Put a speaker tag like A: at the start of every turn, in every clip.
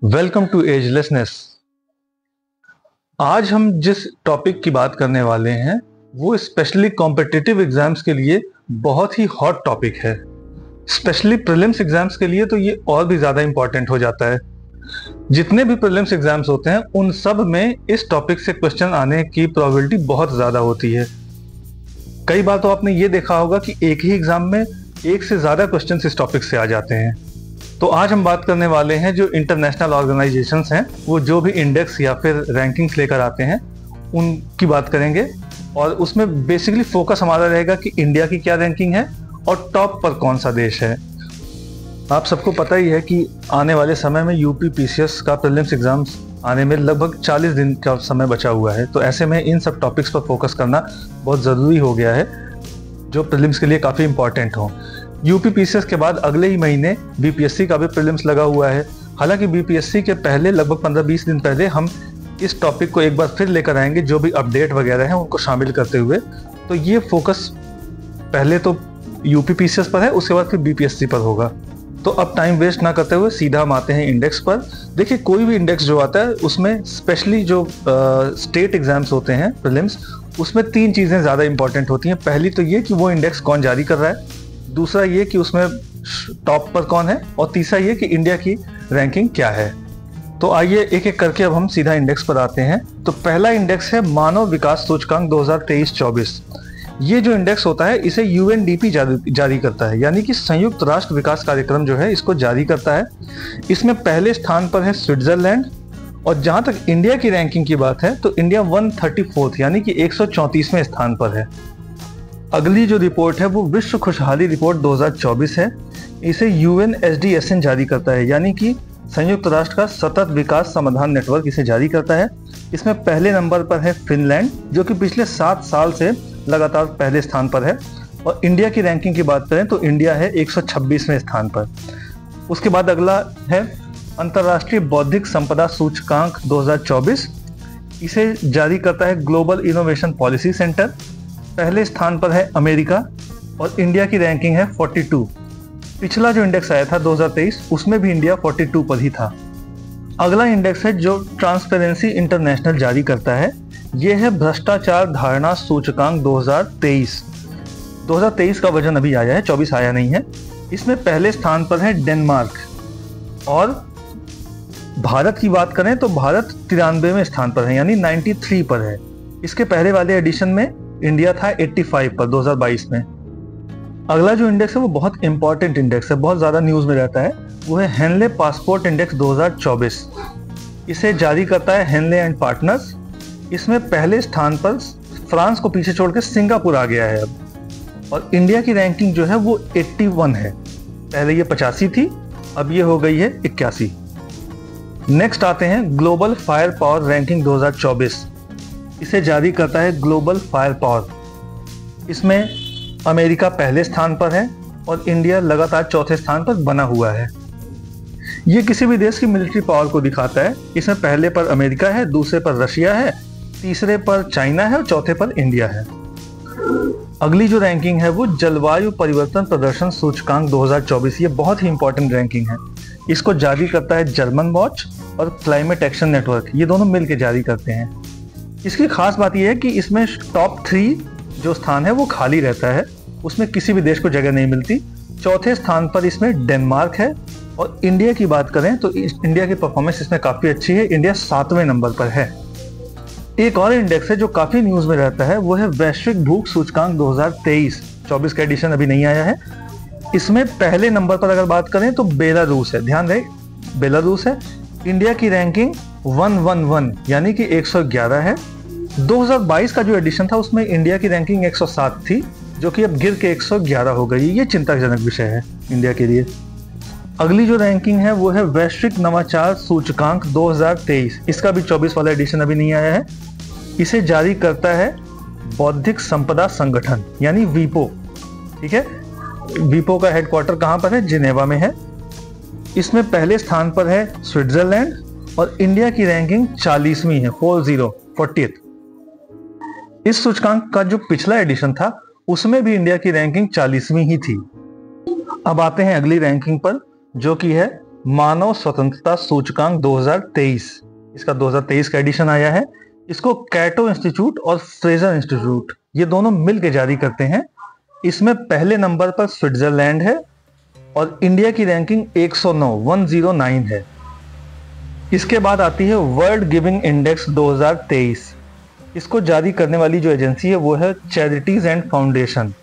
A: Welcome to एजलेसनेस। आज हम जिस टॉपिक की बात करने वाले हैं वो स्पेशली कॉम्पिटिटिव एग्जाम्स के लिए बहुत ही हॉट टॉपिक है। स्पेशली प्रीलिम्स एग्जाम्स के लिए तो ये और भी ज़्यादा इंपॉर्टेंट हो जाता है। जितने भी प्रीलिम्स एग्जाम्स होते हैं उन सब में इस टॉपिक से क्वेश्चन आने की प्रोबेबिलिटी बहुत ज़्यादा होती है। कई बार तो आपने ये देखा होगा कि एक ही एग्जाम में एक से ज़्यादा क्वेश्चन इस टॉपिक से आ जाते हैं। तो आज हम बात करने वाले हैं जो इंटरनेशनल ऑर्गेनाइजेशंस हैं वो जो भी इंडेक्स या फिर रैंकिंग्स लेकर आते हैं उनकी बात करेंगे, और उसमें बेसिकली फोकस हमारा रहेगा कि इंडिया की क्या रैंकिंग है और टॉप पर कौन सा देश है। आप सबको पता ही है कि आने वाले समय में यूपी पीसीएस का प्रीलिम्स एग्जाम्स आने में लगभग 40 दिन का समय बचा हुआ है। तो ऐसे में इन सब टॉपिक्स पर फोकस करना बहुत ज़रूरी हो गया है जो प्रीलिम्स के लिए काफ़ी इंपॉर्टेंट हो। यूपी पीसीएस के बाद अगले ही महीने बीपीएससी का भी प्रीलिम्स लगा हुआ है। हालांकि बीपीएससी के पहले लगभग 15-20 दिन पहले हम इस टॉपिक को एक बार फिर लेकर आएंगे, जो भी अपडेट वगैरह हैं उनको शामिल करते हुए। तो ये फोकस पहले तो यूपी पीसीएस पर है, उसके बाद फिर बीपीएससी पर होगा। तो अब टाइम वेस्ट ना करते हुए सीधा हम आते हैं इंडेक्स पर। देखिए, कोई भी इंडेक्स जो आता है उसमें स्पेशली जो स्टेट एग्जाम्स होते हैं प्रीलिम्स, उसमें 3 चीज़ें ज़्यादा इंपॉर्टेंट होती हैं। पहली तो ये कि वो इंडेक्स कौन जारी कर रहा है, दूसरा ये कि उसमें टॉप पर कौन है, और तीसरा ये कि इंडिया की रैंकिंग क्या है। तो आइए एक एक करके अब हम सीधा इंडेक्स पर आते हैं। तो पहला इंडेक्स है मानव विकास सूचकांक 2023-24। ये जो इंडेक्स होता है इसे यूएनडीपी जारी करता है, यानी कि संयुक्त राष्ट्र विकास कार्यक्रम जो है इसको जारी करता है। इसमें पहले स्थान पर है स्विट्जरलैंड, और जहां तक इंडिया की रैंकिंग की बात है तो इंडिया 134 यानी कि 134वें स्थान पर है। अगली जो रिपोर्ट है वो विश्व खुशहाली रिपोर्ट 2024 है। इसे यूएनएसडीएसएन जारी करता है, यानी कि संयुक्त राष्ट्र का सतत विकास समाधान नेटवर्क इसे जारी करता है। इसमें पहले नंबर पर है फिनलैंड, जो कि पिछले 7 साल से लगातार पहले स्थान पर है। और इंडिया की रैंकिंग की बात करें तो इंडिया है 126वें स्थान पर। उसके बाद अगला है अंतर्राष्ट्रीय बौद्धिक संपदा सूचकांक 2024। इसे जारी करता है ग्लोबल इनोवेशन पॉलिसी सेंटर। पहले स्थान पर है अमेरिका और इंडिया की रैंकिंग है 42। पिछला जो इंडेक्स आया था 2023 उसमें भी इंडिया 42 पर ही था। अगला इंडेक्स है जो ट्रांसपेरेंसी इंटरनेशनल जारी करता है। यह है भ्रष्टाचार धारणा सूचकांक 2023। 2023 का वर्जन अभी आया है, 24 आया नहीं है। इसमें पहले स्थान पर है डेनमार्क, और भारत की बात करें तो भारत 93वें स्थान पर है, यानी 93 पर है। इसके पहले वाले एडिशन में इंडिया था 85 पर 2022 में। अगला जो इंडेक्स है वो बहुत इंपॉर्टेंट इंडेक्स है, बहुत ज़्यादा न्यूज़ में रहता है। वो है हेनले पासपोर्ट इंडेक्स 2024। इसे जारी करता है हेनले एंड पार्टनर्स। इसमें पहले स्थान पर फ्रांस को पीछे छोड़कर सिंगापुर आ गया है अब, और इंडिया की रैंकिंग जो है वो 81 है। पहले ये 85 थी, अब ये हो गई है 81। नेक्स्ट आते हैं ग्लोबल फायर पावर रैंकिंग 2024। इसे जारी करता है ग्लोबल फायर पावर। इसमें अमेरिका पहले स्थान पर है और इंडिया लगातार चौथे स्थान पर बना हुआ है। ये किसी भी देश की मिलिट्री पावर को दिखाता है। इसमें पहले पर अमेरिका है, दूसरे पर रशिया है, तीसरे पर चाइना है और चौथे पर इंडिया है। अगली जो रैंकिंग है वो जलवायु परिवर्तन प्रदर्शन सूचकांक 2024। ये बहुत ही इंपॉर्टेंट रैंकिंग है। इसको जारी करता है जर्मन वॉच और क्लाइमेट एक्शन नेटवर्क, ये दोनों मिलकर जारी करते हैं। इसकी खास बात यह है कि इसमें टॉप 3 जो स्थान है वो खाली रहता है, उसमें किसी भी देश को जगह नहीं मिलती। चौथे स्थान पर इसमें डेनमार्क है, और इंडिया की बात करें तो इंडिया की परफॉर्मेंस इसमें काफ़ी अच्छी है। इंडिया 7वें नंबर पर है। एक और इंडेक्स है जो काफ़ी न्यूज़ में रहता है, वो है वैश्विक भूख सूचकांक 2023। 24 का एडिशन अभी नहीं आया है। इसमें पहले नंबर पर अगर बात करें तो बेलारूस है, ध्यान रहे बेलारूस है। इंडिया की रैंकिंग 111 यानी कि 111 है। 2022 का जो एडिशन था उसमें इंडिया की रैंकिंग 107 थी, जो कि अब गिर के 111 हो गई। ये चिंताजनक विषय है इंडिया के लिए। अगली जो रैंकिंग है वो है वैश्विक नवाचार सूचकांक 2023। इसका भी 24 वाला एडिशन अभी नहीं आया है। इसे जारी करता है बौद्धिक संपदा संगठन यानी वीपो। ठीक है, वीपो का हेडक्वार्टर कहाँ पर है? जिनेवा में है। इसमें पहले स्थान पर है स्विट्जरलैंड, और इंडिया की रैंकिंग 40वीं है, 40th। इस सूचकांक का जो पिछला एडिशन था उसमें भी इंडिया की रैंकिंग 40वीं ही थी। अब आते हैं अगली रैंकिंग पर, जो कि है मानव स्वतंत्रता सूचकांक 2023, इसका 2023 का एडिशन आया है। इसको कैटो इंस्टीट्यूट और फ्रेजर इंस्टीट्यूट ये दोनों मिलकर जारी करते हैं। इसमें पहले नंबर पर स्विट्जरलैंड है और इंडिया की रैंकिंग 109 है। इसके बाद आती है वर्ल्ड गिविंग इंडेक्स 2023। इसको जारी करने वाली जो एजेंसी है वो है चैरिटीज एंड फाउंडेशन।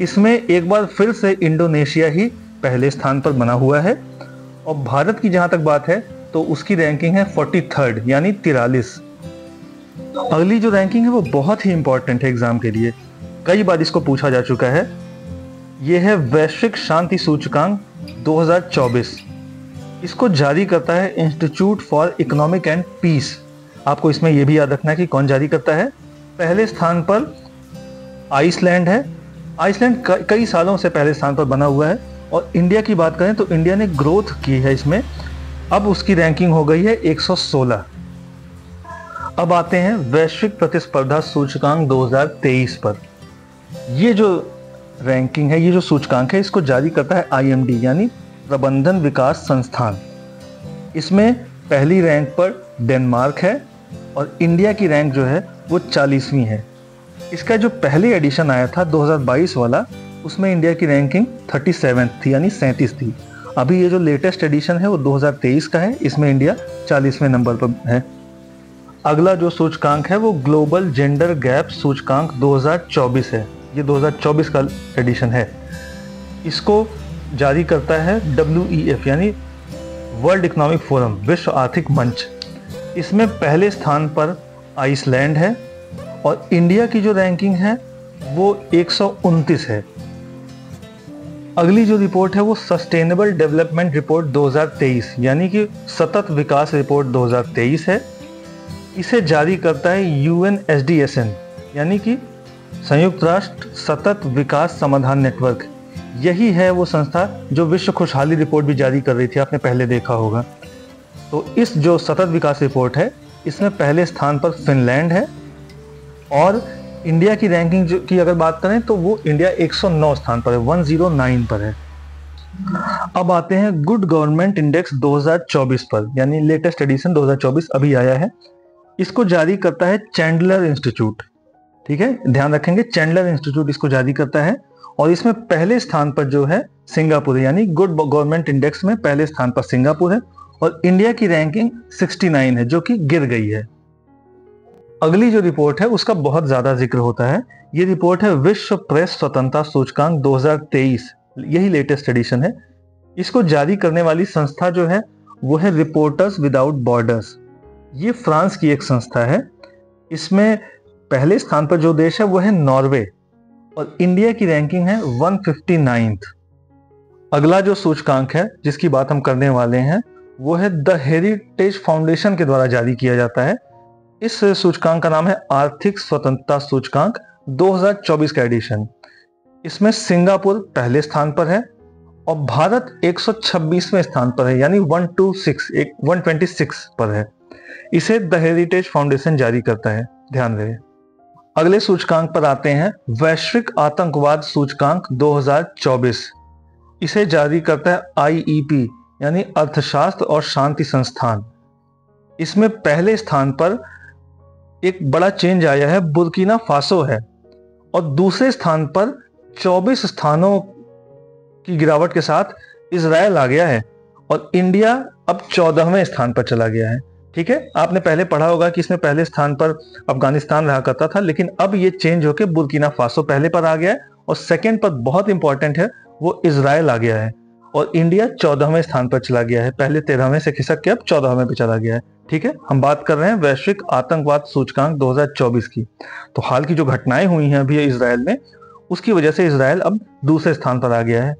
A: इसमें एक बार फिर से इंडोनेशिया ही पहले स्थान पर बना हुआ है और भारत की जहां तक बात है तो उसकी रैंकिंग है 43rd यानी 43। अगली जो रैंकिंग है वो बहुत ही इंपॉर्टेंट है एग्जाम के लिए, कई बार इसको पूछा जा चुका है। यह है वैश्विक शांति सूचकांक 2024। इसको जारी करता है institute for economic and peace. आपको इसमें यह भी याद रखना है कि कौन जारी करता है। पहले स्थान पर आइसलैंड है। आइसलैंड कई सालों से पहले स्थान पर बना हुआ है और इंडिया की बात करें तो इंडिया ने ग्रोथ की है इसमें, अब उसकी रैंकिंग हो गई है 116। अब आते हैं वैश्विक प्रतिस्पर्धा सूचकांक 2023 पर। ये जो रैंकिंग है, ये जो सूचकांक है, इसको जारी करता है IMD यानी प्रबंधन विकास संस्थान। इसमें पहली रैंक पर डेनमार्क है और इंडिया की रैंक जो है वो 40वीं है। इसका जो पहले एडिशन आया था 2022 वाला, उसमें इंडिया की रैंकिंग 37 थी यानी 37 थी। अभी ये जो लेटेस्ट एडिशन है वो 2023 का है, इसमें इंडिया 40वें नंबर पर है। अगला जो सूचकांक है वो ग्लोबल जेंडर गैप सूचकांक 2024 है। ये 2024 का एडिशन है। इसको जारी करता है WEF यानी वर्ल्ड इकोनॉमिक फोरम, विश्व आर्थिक मंच। इसमें पहले स्थान पर आइसलैंड है और इंडिया की जो रैंकिंग है वो 129 है। अगली जो रिपोर्ट है वो सस्टेनेबल डेवलपमेंट रिपोर्ट 2023 यानी कि सतत विकास रिपोर्ट 2023 है। इसे जारी करता है UNSDSN यानी कि संयुक्त राष्ट्र सतत विकास समाधान नेटवर्क। यही है वो संस्था जो विश्व खुशहाली रिपोर्ट भी जारी कर रही थी, आपने पहले देखा होगा। तो इस जो सतत विकास रिपोर्ट है इसमें पहले स्थान पर फिनलैंड है और इंडिया की रैंकिंग की अगर बात करें तो वो इंडिया 109 स्थान पर है, 109 पर है। अब आते हैं गुड गवर्नमेंट इंडेक्स 2024 पर, यानी लेटेस्ट एडिशन 2024 अभी आया है। इसको जारी करता है चैंडलर इंस्टीट्यूट। ठीक है, ध्यान रखेंगे, चैंडलर इंस्टीट्यूट इसको जारी करता है और इसमें पहले स्थान पर जो है सिंगापुर है, यानी गुड गवर्नमेंट इंडेक्स में पहले स्थान पर सिंगापुर है और इंडिया की रैंकिंग 69 है जो कि गिर गई है। अगली जो रिपोर्ट है उसका बहुत ज्यादा जिक्र होता है। ये रिपोर्ट है विश्व प्रेस स्वतंत्रता सूचकांक 2023, यही लेटेस्ट एडिशन है। इसको जारी करने वाली संस्था जो है वो है रिपोर्टर्स विदाउट बॉर्डर्स। ये फ्रांस की एक संस्था है। इसमें पहले स्थान पर जो देश है वो है नॉर्वे और इंडिया की रैंकिंग है 159th। अगला जो सूचकांक है जिसकी बात हम करने वाले हैं वो है द हेरिटेज फाउंडेशन के द्वारा जारी किया जाता है। इस सूचकांक का नाम है आर्थिक स्वतंत्रता सूचकांक 2024 का एडिशन। इसमें सिंगापुर पहले स्थान पर है और भारत 126वें स्थान पर है, यानी 126 पर है। इसे द हेरिटेज फाउंडेशन जारी करता है, ध्यान रहे। अगले सूचकांक पर आते हैं वैश्विक आतंकवाद सूचकांक 2024। इसे जारी करता है IEP यानी अर्थशास्त्र और शांति संस्थान। इसमें पहले स्थान पर एक बड़ा चेंज आया है, बुर्किना फासो है और दूसरे स्थान पर 24 स्थानों की गिरावट के साथ इजराइल आ गया है और इंडिया अब 14वें स्थान पर चला गया है। ठीक है, आपने पहले पढ़ा होगा कि इसमें पहले स्थान पर अफगानिस्तान रहा करता था, लेकिन अब ये चेंज होकर बुर्किना फासो पहले पर आ गया है और सेकंड पर बहुत इंपॉर्टेंट है वो इजराइल आ गया है और इंडिया 14वें स्थान पर चला गया है। पहले 13वें से खिसक के अब 14वें पे चला गया है। ठीक है, हम बात कर रहे हैं वैश्विक आतंकवाद सूचकांक 2024 की। तो हाल की जो घटनाएं हुई हैं अभी इजराइल में, उसकी वजह से इजराइल अब दूसरे स्थान पर आ गया है।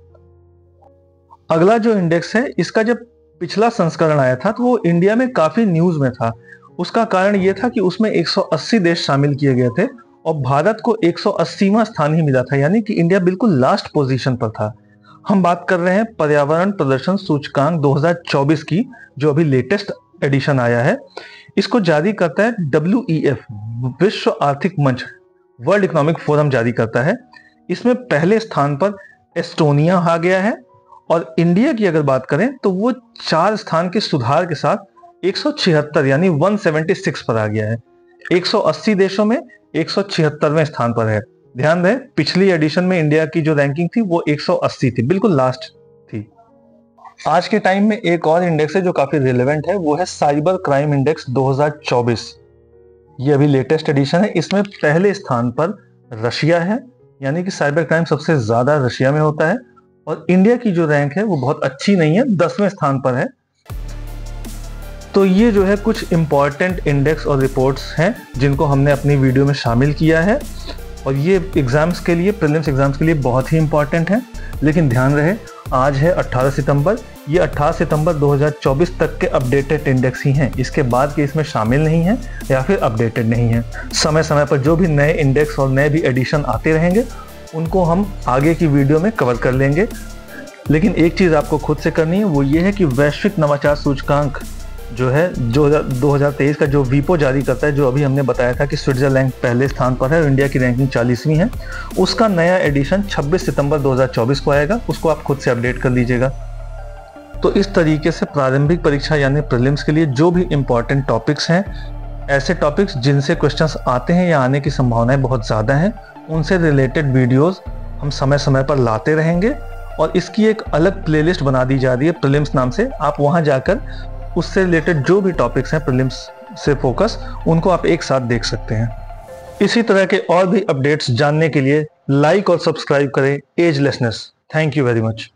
A: अगला जो इंडेक्स है, इसका जब पिछला संस्करण आया था तो वो इंडिया में काफी न्यूज में था। उसका कारण ये था कि उसमें 180 देश शामिल किए गए थे और भारत को 180वां स्थान ही मिला था, यानी कि इंडिया बिल्कुल लास्ट पोजीशन पर था। हम बात कर रहे हैं पर्यावरण प्रदर्शन सूचकांक 2024 की, जो अभी लेटेस्ट एडिशन आया है। इसको जारी करता है WEF, विश्व आर्थिक मंच, वर्ल्ड इकोनॉमिक फोरम जारी करता है। इसमें पहले स्थान पर एस्टोनिया आ गया है और इंडिया की अगर बात करें तो वो 4 स्थान के सुधार के साथ 176 यानी 176 पर आ गया है। 180 देशों में 176वें स्थान पर है। ध्यान रहे, पिछली एडिशन में इंडिया की जो रैंकिंग थी वो 180 थी, बिल्कुल लास्ट थी। आज के टाइम में एक और इंडेक्स है जो काफी रिलेवेंट है, वो है साइबर क्राइम इंडेक्स 2024। ये अभी लेटेस्ट एडिशन है। इसमें पहले स्थान पर रशिया है, यानी कि साइबर क्राइम सबसे ज्यादा रशिया में होता है। और इंडिया की जो रैंक है वो बहुत अच्छी नहीं है, 10वें स्थान पर है। तो ये जो है कुछ इंपॉर्टेंट इंडेक्स और रिपोर्ट्स हैं जिनको हमने अपनी वीडियो में शामिल किया है, और ये एग्जाम्स के लिए, प्रीलिम्स एग्जाम्स के लिए बहुत ही इंपॉर्टेंट है। लेकिन ध्यान रहे, आज है 18 सितंबर, ये 18 सितंबर 2024 तक के अपडेटेड इंडेक्स ही हैं। इसके बाद के इसमें शामिल नहीं है या फिर अपडेटेड नहीं है। समय समय पर जो भी नए इंडेक्स और नए भी एडिशन आते रहेंगे उनको हम आगे की वीडियो में कवर कर लेंगे। लेकिन एक चीज़ आपको खुद से करनी है, वो ये है कि वैश्विक नवाचार सूचकांक जो है 2023 का जो वीपो जारी करता है, जो अभी हमने बताया था कि स्विट्जरलैंड पहले स्थान पर है और इंडिया की रैंकिंग 40वीं है, उसका नया एडिशन 26 सितंबर 2024 को आएगा। उसको आप खुद से अपडेट कर लीजिएगा। तो इस तरीके से प्रारंभिक परीक्षा यानी प्रीलिम्स के लिए जो भी इंपॉर्टेंट टॉपिक्स हैं, ऐसे टॉपिक्स जिनसे क्वेश्चंस आते हैं या आने की संभावनाएं बहुत ज़्यादा हैं, उनसे रिलेटेड वीडियोस हम समय समय पर लाते रहेंगे। और इसकी एक अलग प्लेलिस्ट बना दी जा रही है प्रीलिम्स नाम से। आप वहां जाकर उससे रिलेटेड जो भी टॉपिक्स हैं प्रीलिम्स से फोकस, उनको आप एक साथ देख सकते हैं। इसी तरह के और भी अपडेट्स जानने के लिए लाइक और सब्सक्राइब करें agelessness. Thank you very much.